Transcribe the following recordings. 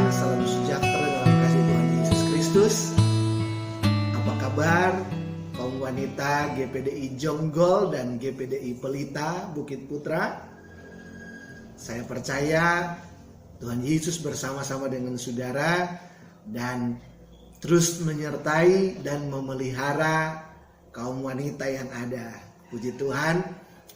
teman-teman, salam sejahtera dalam kasih Tuhan Yesus Kristus. Apa kabar kaum wanita GPDI Jonggol dan GPDI Pelita Bukit Putra? Saya percaya Tuhan Yesus bersama-sama dengan saudara dan terus menyertai dan memelihara kaum wanita yang ada. Puji Tuhan,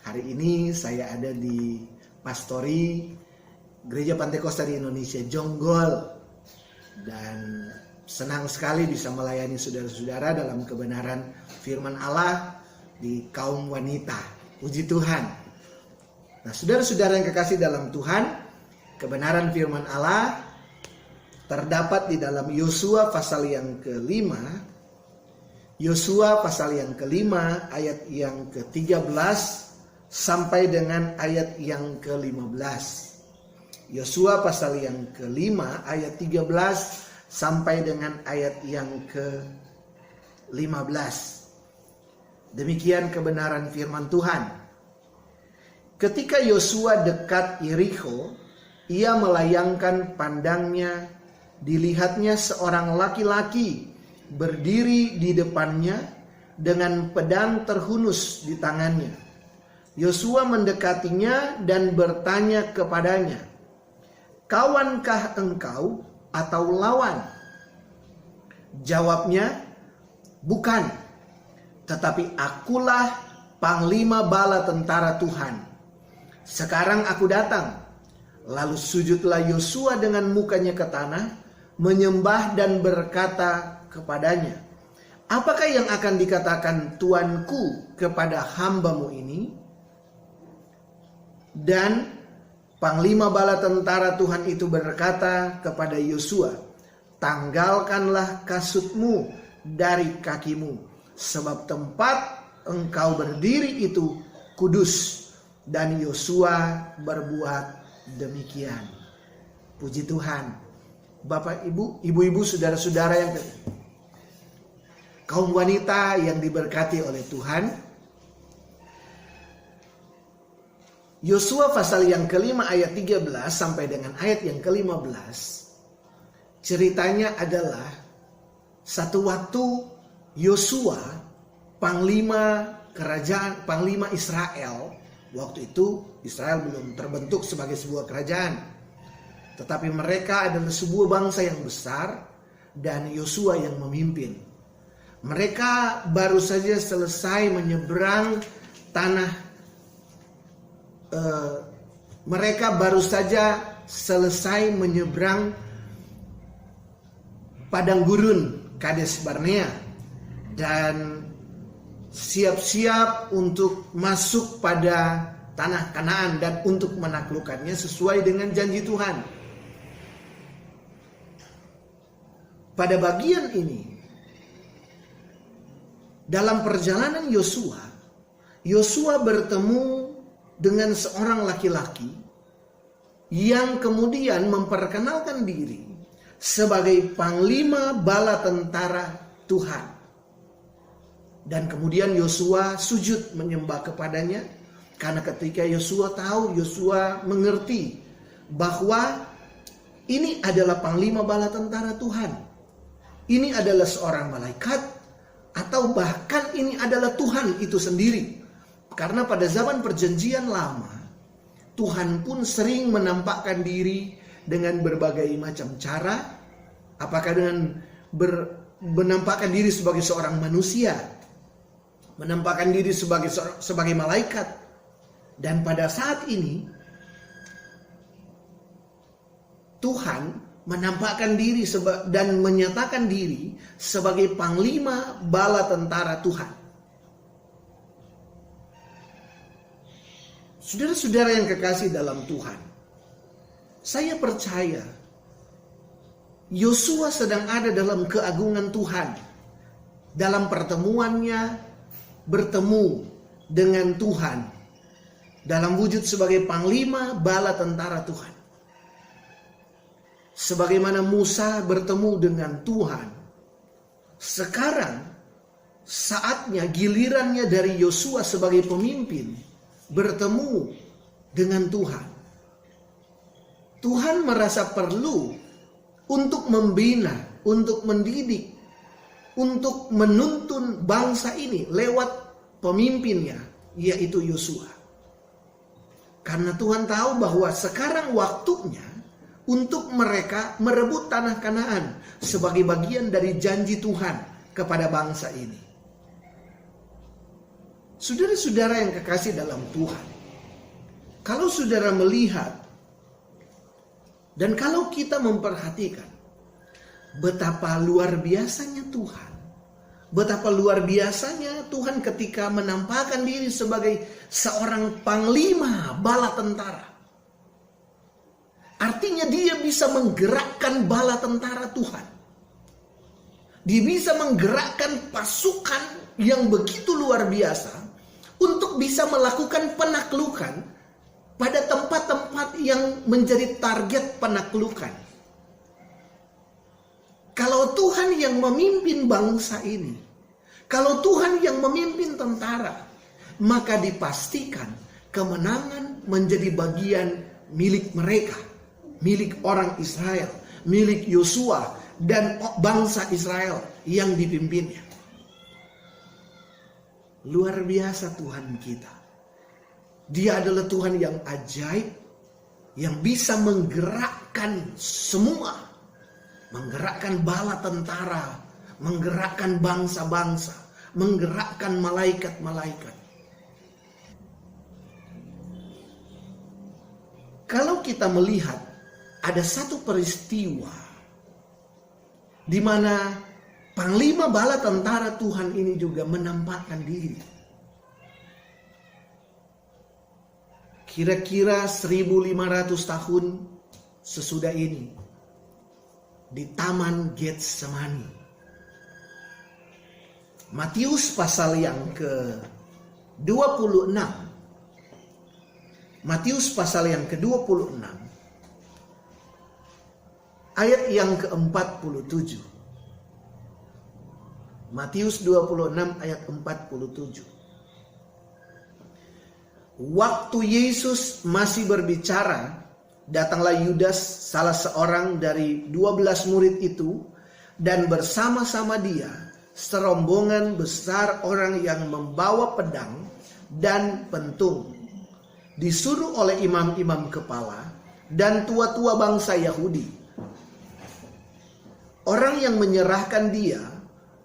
hari ini saya ada di Pastori Gereja Pantekosta di Indonesia Jonggol, dan senang sekali bisa melayani saudara-saudara dalam kebenaran firman Allah di kaum wanita. Puji Tuhan. Nah, saudara-saudara yang kekasih dalam Tuhan, kebenaran firman Allah terdapat di dalam Yosua pasal yang kelima. Yosua pasal yang kelima ayat yang ke-13 sampai dengan ayat yang ke-15. Yosua pasal yang kelima ayat 13 sampai dengan ayat yang ke-15. Demikian kebenaran firman Tuhan. Ketika Yosua dekat Yerikho, ia melayangkan pandangnya, dilihatnya seorang laki-laki berdiri di depannya dengan pedang terhunus di tangannya. Yosua mendekatinya dan bertanya kepadanya, "Kawankah engkau atau lawan?" Jawabnya, "Bukan, tetapi akulah panglima bala tentara Tuhan. Sekarang aku datang." Lalu sujudlah Yosua dengan mukanya ke tanah, menyembah dan berkata kepadanya, "Apakah yang akan dikatakan tuanku kepada hambamu ini?" Dan panglima bala tentara Tuhan itu berkata kepada Yosua, "Tanggalkanlah kasutmu dari kakimu, sebab tempat engkau berdiri itu kudus." Dan Yosua berbuat demikian. Puji Tuhan. Bapak, Ibu, ibu-ibu, saudara-saudara yang kaum wanita yang diberkati oleh Tuhan. Yosua pasal yang kelima ayat 13 sampai dengan ayat yang ke-15. Ceritanya adalah satu waktu Yosua, panglima kerajaan, panglima Israel. Waktu itu Israel belum terbentuk sebagai sebuah kerajaan, tetapi mereka adalah sebuah bangsa yang besar dan Yosua yang memimpin. Mereka baru saja selesai menyeberang tanah. Mereka baru saja selesai menyeberang padang gurun Kades Barnea dan siap-siap untuk masuk pada tanah Kanaan dan untuk menaklukkannya sesuai dengan janji Tuhan. Pada bagian ini, dalam perjalanan Yosua bertemu dengan seorang laki-laki yang kemudian memperkenalkan diri sebagai panglima bala tentara Tuhan. Dan kemudian Yosua sujud menyembah kepadanya, karena ketika Yosua mengerti bahwa ini adalah panglima bala tentara Tuhan. Ini adalah seorang malaikat, atau bahkan ini adalah Tuhan itu sendiri. Karena pada zaman perjanjian lama, Tuhan pun sering menampakkan diri dengan berbagai macam cara. Apakah dengan menampakkan diri sebagai seorang manusia, menampakkan diri sebagai malaikat. Dan pada saat ini, Tuhan menampakkan diri dan menyatakan diri sebagai panglima bala tentara Tuhan. Saudara-saudara yang kekasih dalam Tuhan, saya percaya Yosua sedang ada dalam keagungan Tuhan. Dalam pertemuannya bertemu dengan Tuhan dalam wujud sebagai panglima bala tentara Tuhan. Sebagaimana Musa bertemu dengan Tuhan, sekarang saatnya, gilirannya dari Yosua sebagai pemimpin bertemu dengan Tuhan. Tuhan merasa perlu untuk membina, untuk mendidik, untuk menuntun bangsa ini lewat pemimpinnya, yaitu Yosua. Karena Tuhan tahu bahwa sekarang waktunya untuk mereka merebut tanah Kanaan sebagai bagian dari janji Tuhan kepada bangsa ini. Saudara-saudara yang kekasih dalam Tuhan, kalau saudara melihat dan kalau kita memperhatikan betapa luar biasanya Tuhan, betapa luar biasanya Tuhan ketika menampakkan diri sebagai seorang panglima bala tentara. Artinya dia bisa menggerakkan bala tentara Tuhan. Dia bisa menggerakkan pasukan yang begitu luar biasa untuk bisa melakukan penaklukan pada tempat-tempat yang menjadi target penaklukan. Kalau Tuhan yang memimpin bangsa ini, kalau Tuhan yang memimpin tentara, maka dipastikan kemenangan menjadi bagian milik mereka, milik orang Israel, milik Yosua dan bangsa Israel yang dipimpinnya. Luar biasa Tuhan kita. Dia adalah Tuhan yang ajaib, yang bisa menggerakkan semua, menggerakkan bala tentara, menggerakkan bangsa-bangsa, menggerakkan malaikat-malaikat. Kalau kita melihat ada satu peristiwa di mana panglima bala tentara Tuhan ini juga menampakkan diri. Kira-kira 1500 tahun sesudah ini, di Taman Getsemani. Matius pasal yang ke-26. Matius pasal yang ke-26. Ayat yang ke-47. Matius 26 ayat 47. Waktu Yesus masih berbicara, datanglah Yudas, salah seorang dari 12 murid itu, dan bersama-sama dia serombongan besar orang yang membawa pedang dan pentung, disuruh oleh imam-imam kepala dan tua-tua bangsa Yahudi. Orang yang menyerahkan dia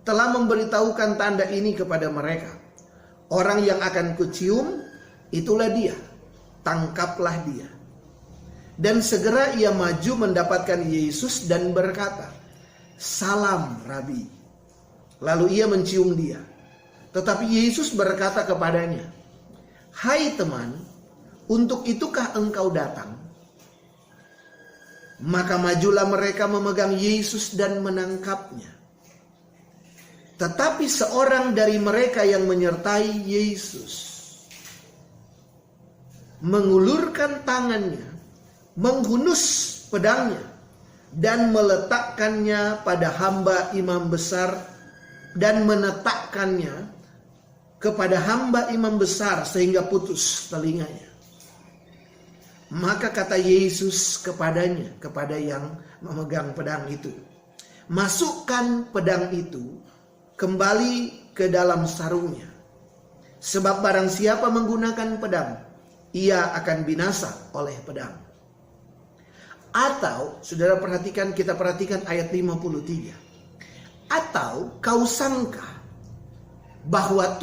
telah memberitahukan tanda ini kepada mereka. Orang yang akan kucium, itulah dia, tangkaplah dia. Dan segera ia maju mendapatkan Yesus dan berkata, "Salam, Rabi." Lalu ia mencium dia. Tetapi Yesus berkata kepadanya, "Hai teman, untuk itukah engkau datang?" Maka majulah mereka memegang Yesus dan menangkapnya. Tetapi seorang dari mereka yang menyertai Yesus mengulurkan tangannya, menghunus pedangnya, dan meletakkannya pada hamba imam besar, dan menetapkannya kepada hamba imam besar sehingga putus telinganya. Maka kata Yesus kepadanya, kepada yang memegang pedang itu, "Masukkan pedang itu kembali ke dalam sarungnya. Sebab barang siapa menggunakan pedang, ia akan binasa oleh pedang." Atau, saudara perhatikan, kita perhatikan ayat 53. Atau kau sangka bahwa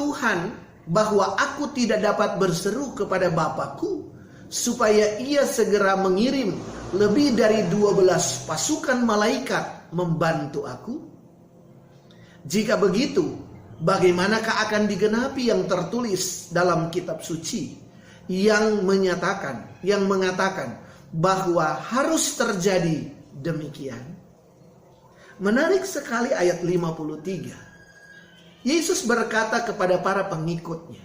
aku tidak dapat berseru kepada Bapakku supaya ia segera mengirim lebih dari 12 pasukan malaikat membantu aku? Jika begitu, bagaimanakah akan digenapi yang tertulis dalam kitab suci yang mengatakan bahwa harus terjadi demikian? Menarik sekali ayat 53. Yesus berkata kepada para pengikutnya,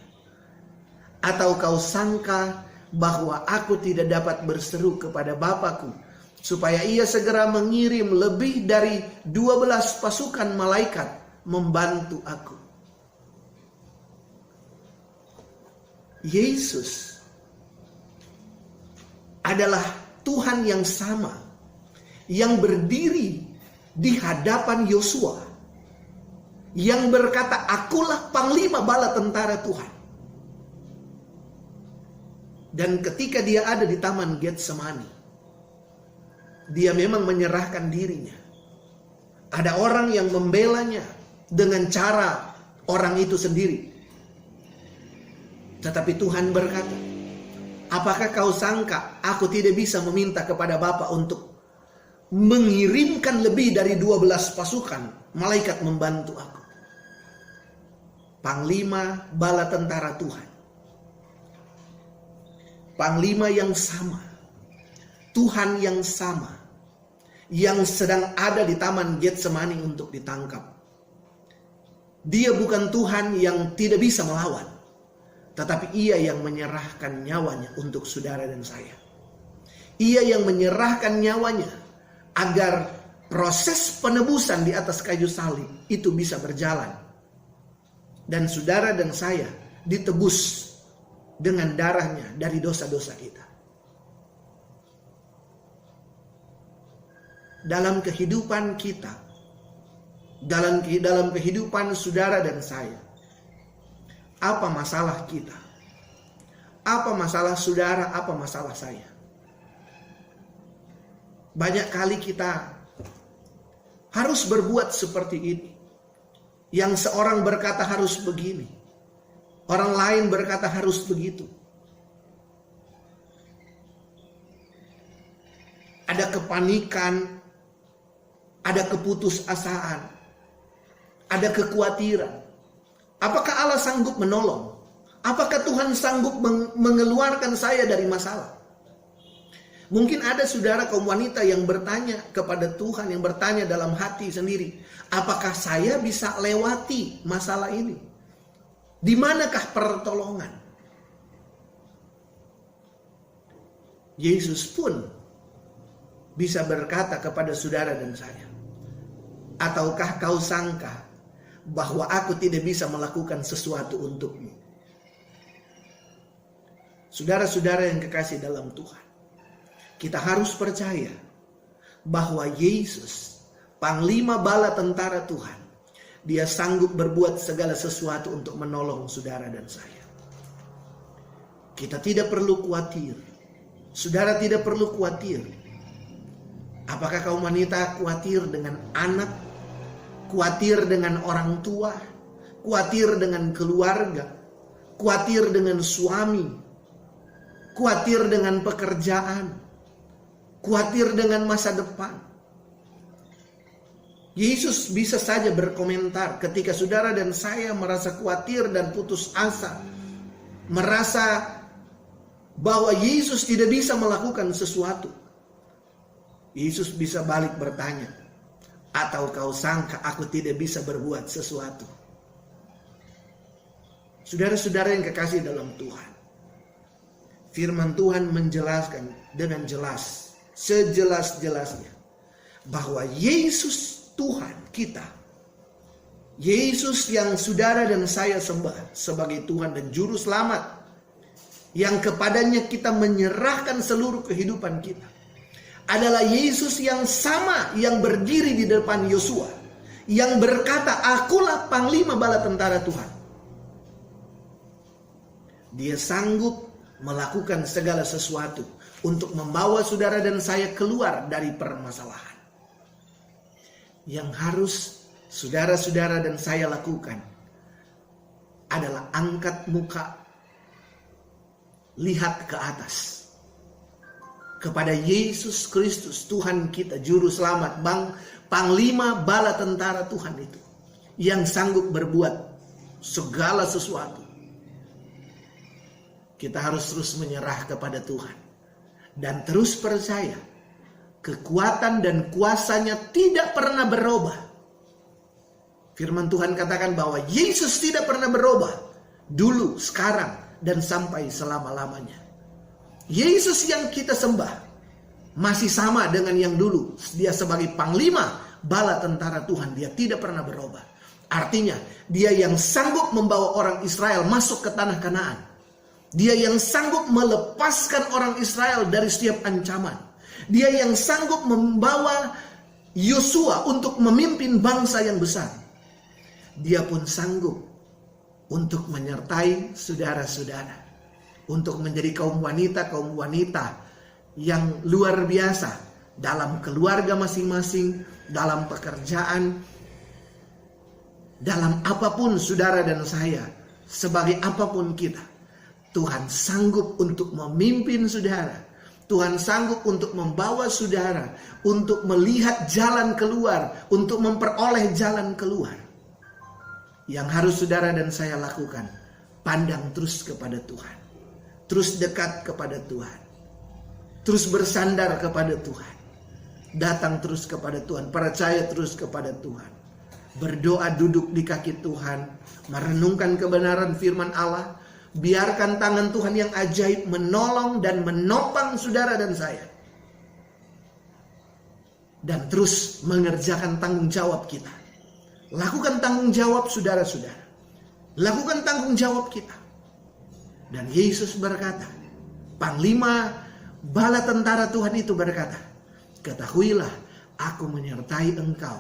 "Atau kau sangka bahwa aku tidak dapat berseru kepada Bapakku supaya ia segera mengirim lebih dari 12 pasukan malaikat membantu aku?" Yesus adalah Tuhan yang sama yang berdiri di hadapan Yosua, yang berkata, "Akulah panglima bala tentara Tuhan." Dan ketika dia ada di Taman Getsemani, dia memang menyerahkan dirinya. Ada orang yang membelanya dengan cara orang itu sendiri. Tetapi Tuhan berkata, "Apakah kau sangka aku tidak bisa meminta kepada Bapa untuk mengirimkan lebih dari 12 pasukan malaikat membantu aku?" Panglima bala tentara Tuhan, panglima yang sama, Tuhan yang sama, yang sedang ada di Taman Getsemani untuk ditangkap. Dia bukan Tuhan yang tidak bisa melawan, tetapi ia yang menyerahkan nyawanya untuk saudara dan saya. Ia yang menyerahkan nyawanya agar proses penebusan di atas kayu salib itu bisa berjalan. Dan saudara dan saya ditebus dengan darahnya dari dosa-dosa kita. Dalam kehidupan kita, dalam kehidupan saudara dan saya, apa masalah kita? Apa masalah saudara? Apa masalah saya? Banyak kali kita harus berbuat seperti ini. Yang seorang berkata harus begini, orang lain berkata harus begitu. Ada kepanikan, ada keputusasaan, ada kekhawatiran. Apakah Allah sanggup menolong? Apakah Tuhan sanggup mengeluarkan saya dari masalah? Mungkin ada saudara kaum wanita yang bertanya kepada Tuhan, yang bertanya dalam hati sendiri, apakah saya bisa lewati masalah ini? Di manakah pertolongan? Yesus pun bisa berkata kepada saudara dan saya, ataukah kau sangka bahwa aku tidak bisa melakukan sesuatu untukmu? Saudara-saudara yang kekasih dalam Tuhan, kita harus percaya bahwa Yesus, panglima bala tentara Tuhan, dia sanggup berbuat segala sesuatu untuk menolong saudara dan saya. Kita tidak perlu khawatir. Saudara tidak perlu khawatir. Apakah kaum wanita khawatir dengan anak, khawatir dengan orang tua, khawatir dengan keluarga, khawatir dengan suami, khawatir dengan pekerjaan, khawatir dengan masa depan? Yesus bisa saja berkomentar ketika saudara dan saya merasa khawatir dan putus asa, merasa bahwa Yesus tidak bisa melakukan sesuatu. Yesus bisa balik bertanya, atau kau sangka aku tidak bisa berbuat sesuatu? Saudara-saudara yang kekasih dalam Tuhan, firman Tuhan menjelaskan dengan jelas, sejelas-jelasnya, bahwa Yesus Tuhan kita, Yesus yang saudara dan saya sembah sebagai Tuhan dan Juru Selamat, yang kepadanya kita menyerahkan seluruh kehidupan kita, adalah Yesus yang sama yang berdiri di depan Yosua, yang berkata, "Akulah panglima bala tentara Tuhan." Dia sanggup melakukan segala sesuatu untuk membawa saudara dan saya keluar dari permasalahan. Yang harus saudara-saudara dan saya lakukan adalah angkat muka, lihat ke atas, kepada Yesus Kristus, Tuhan kita, Juru Selamat, panglima bala tentara Tuhan itu, yang sanggup berbuat segala sesuatu. Kita harus terus menyerah kepada Tuhan dan terus percaya kekuatan dan kuasanya tidak pernah berubah. Firman Tuhan katakan bahwa Yesus tidak pernah berubah, dulu, sekarang, dan sampai selama-lamanya. Yesus yang kita sembah masih sama dengan yang dulu. Dia sebagai panglima bala tentara Tuhan, dia tidak pernah berubah. Artinya, dia yang sanggup membawa orang Israel masuk ke tanah Kanaan. Dia yang sanggup melepaskan orang Israel dari setiap ancaman. Dia yang sanggup membawa Yosua untuk memimpin bangsa yang besar. Dia pun sanggup untuk menyertai saudara-saudara, untuk menjadi kaum wanita yang luar biasa dalam keluarga masing-masing, dalam pekerjaan, dalam apapun saudara dan saya, sebagai apapun kita. Tuhan sanggup untuk memimpin saudara. Tuhan sanggup untuk membawa saudara, untuk melihat jalan keluar, untuk memperoleh jalan keluar. Yang harus saudara dan saya lakukan, pandang terus kepada Tuhan. Terus dekat kepada Tuhan. Terus bersandar kepada Tuhan. Datang terus kepada Tuhan. Percaya terus kepada Tuhan. Berdoa duduk di kaki Tuhan. Merenungkan kebenaran firman Allah. Biarkan tangan Tuhan yang ajaib menolong dan menopang saudara dan saya. Dan terus mengerjakan tanggung jawab kita. Lakukan tanggung jawab saudara-saudara. Lakukan tanggung jawab kita. Dan Yesus berkata, Panglima bala tentara Tuhan itu berkata, ketahuilah aku menyertai engkau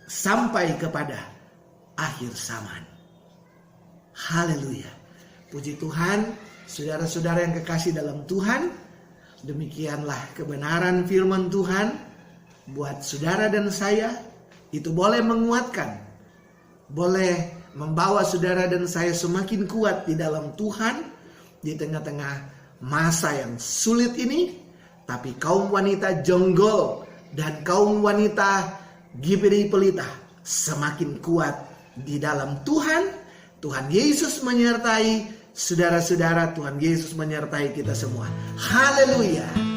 sampai kepada akhir zaman. Haleluya. Puji Tuhan, saudara-saudara yang kekasih dalam Tuhan. Demikianlah kebenaran firman Tuhan buat saudara dan saya. Itu boleh menguatkan, boleh membawa saudara dan saya semakin kuat di dalam Tuhan di tengah-tengah masa yang sulit ini. Tapi kaum wanita Jonggol dan kaum wanita GPDI Pelita semakin kuat di dalam Tuhan. Tuhan Yesus menyertai saudara-saudara, Tuhan Yesus menyertai kita semua. Haleluya.